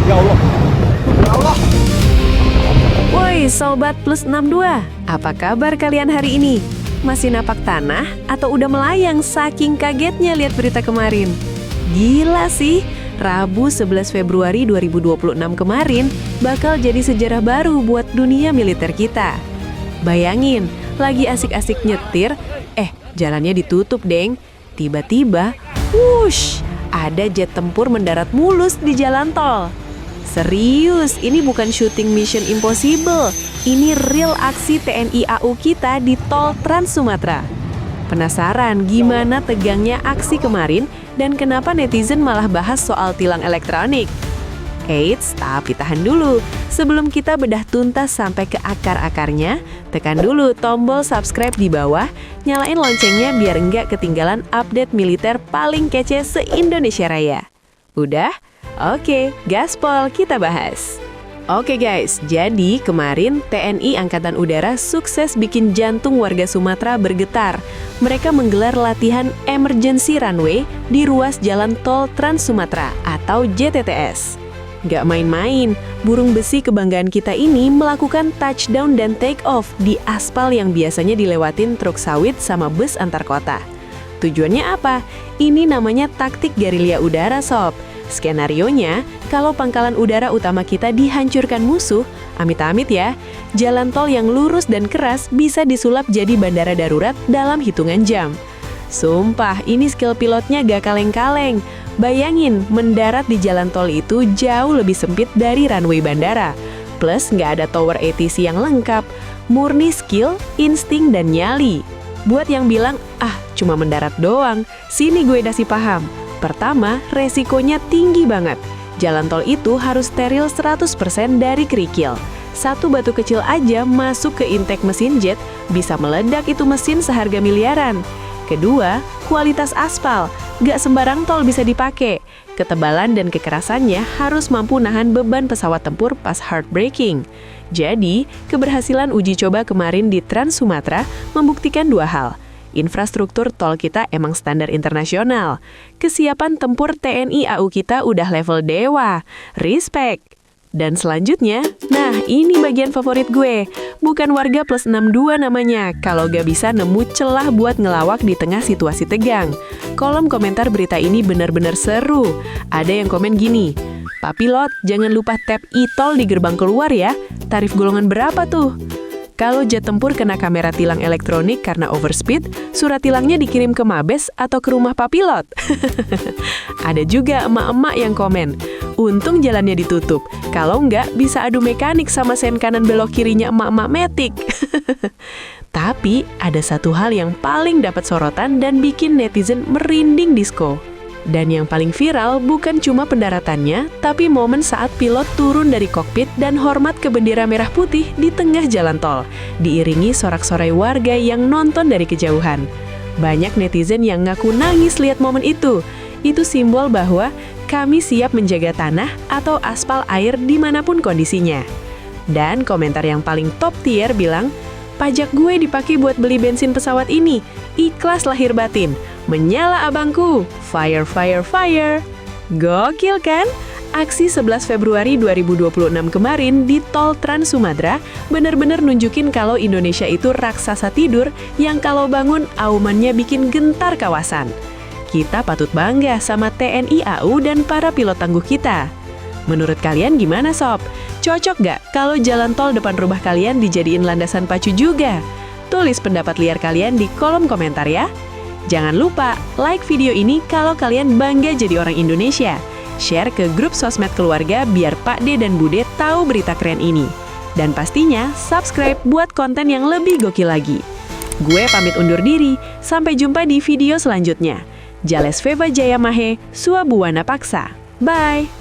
Ya Allah. Ya Allah. Woi Sobat Plus 62, apa kabar kalian hari ini? Masih napak tanah atau udah melayang saking kagetnya lihat berita kemarin? Gila sih, Rabu 11 Februari 2026 kemarin bakal jadi sejarah baru buat dunia militer kita. Bayangin, lagi asik-asik nyetir, jalannya ditutup deng. Tiba-tiba, wush, ada jet tempur mendarat mulus di jalan tol. Serius, ini bukan syuting Mission Impossible. Ini real aksi TNI AU kita di tol Trans Sumatera. Penasaran gimana tegangnya aksi kemarin dan kenapa netizen malah bahas soal tilang elektronik? Eits, tapi tahan dulu. Sebelum kita bedah tuntas sampai ke akar-akarnya, tekan dulu tombol subscribe di bawah, nyalain loncengnya biar nggak ketinggalan update militer paling kece se-Indonesia Raya. Udah? Oke, gaspol kita bahas. Oke guys, jadi kemarin TNI Angkatan Udara sukses bikin jantung warga Sumatera bergetar. Mereka menggelar latihan emergency runway di ruas jalan tol Trans Sumatera atau JTTS. Gak main-main, burung besi kebanggaan kita ini melakukan touchdown dan take off di aspal yang biasanya dilewatin truk sawit sama bus antar kota. Tujuannya apa? Ini namanya taktik gerilya udara sob. Skenarionya, kalau pangkalan udara utama kita dihancurkan musuh, amit-amit ya, jalan tol yang lurus dan keras bisa disulap jadi bandara darurat dalam hitungan jam. Sumpah, ini skill pilotnya gak kaleng-kaleng. Bayangin, mendarat di jalan tol itu jauh lebih sempit dari runway bandara. Plus nggak ada tower ATC yang lengkap. Murni skill, insting, dan nyali. Buat yang bilang, cuma mendarat doang, sini gue kasih paham. Pertama, resikonya tinggi banget. Jalan tol itu harus steril 100% dari kerikil. Satu batu kecil aja masuk ke intake mesin jet, bisa meledak itu mesin seharga miliaran. Kedua, kualitas aspal. Gak sembarang tol bisa dipakai. Ketebalan dan kekerasannya harus mampu nahan beban pesawat tempur pas hard braking. Jadi, keberhasilan uji coba kemarin di Trans Sumatera membuktikan dua hal. Infrastruktur tol kita emang standar internasional. Kesiapan tempur TNI AU kita udah level dewa. Respect! Dan selanjutnya, nah ini bagian favorit gue. Bukan warga plus 62 namanya, kalau gak bisa nemu celah buat ngelawak di tengah situasi tegang. Kolom komentar berita ini benar-benar seru. Ada yang komen gini, "Pak Pilot, jangan lupa tap e-tol di gerbang keluar ya. Tarif golongan berapa tuh?" Kalau jet tempur kena kamera tilang elektronik karena overspeed, surat tilangnya dikirim ke Mabes atau ke rumah Pak Pilot. Ada juga emak-emak yang komen, "Untung jalannya ditutup, kalau nggak bisa adu mekanik sama sen kanan belok kirinya emak-emak metik." Tapi ada satu hal yang paling dapat sorotan dan bikin netizen merinding disco. Dan yang paling viral bukan cuma pendaratannya, tapi momen saat pilot turun dari kokpit dan hormat ke bendera merah putih di tengah jalan tol, diiringi sorak-sorai warga yang nonton dari kejauhan. Banyak netizen yang ngaku nangis lihat momen itu. Itu simbol bahwa kami siap menjaga tanah atau aspal air dimanapun kondisinya. Dan komentar yang paling top tier bilang, "Pajak gue dipakai buat beli bensin pesawat ini. Ikhlas lahir batin. Menyala abangku. Fire, fire, fire." Gokil kan? Aksi 11 Februari 2026 kemarin di tol Trans Sumatera benar-benar nunjukin kalau Indonesia itu raksasa tidur yang kalau bangun aumannya bikin gentar kawasan. Kita patut bangga sama TNI AU dan para pilot tangguh kita. Menurut kalian gimana sob? Cocok gak kalau jalan tol depan rumah kalian dijadiin landasan pacu juga? Tulis pendapat liar kalian di kolom komentar ya. Jangan lupa like video ini kalau kalian bangga jadi orang Indonesia. Share ke grup sosmed keluarga biar Pak D dan Bude tahu berita keren ini. Dan pastinya subscribe buat konten yang lebih gokil lagi. Gue pamit undur diri, sampai jumpa di video selanjutnya. Jales Veva Jaya Mahe, Suabuwana Paksa. Bye!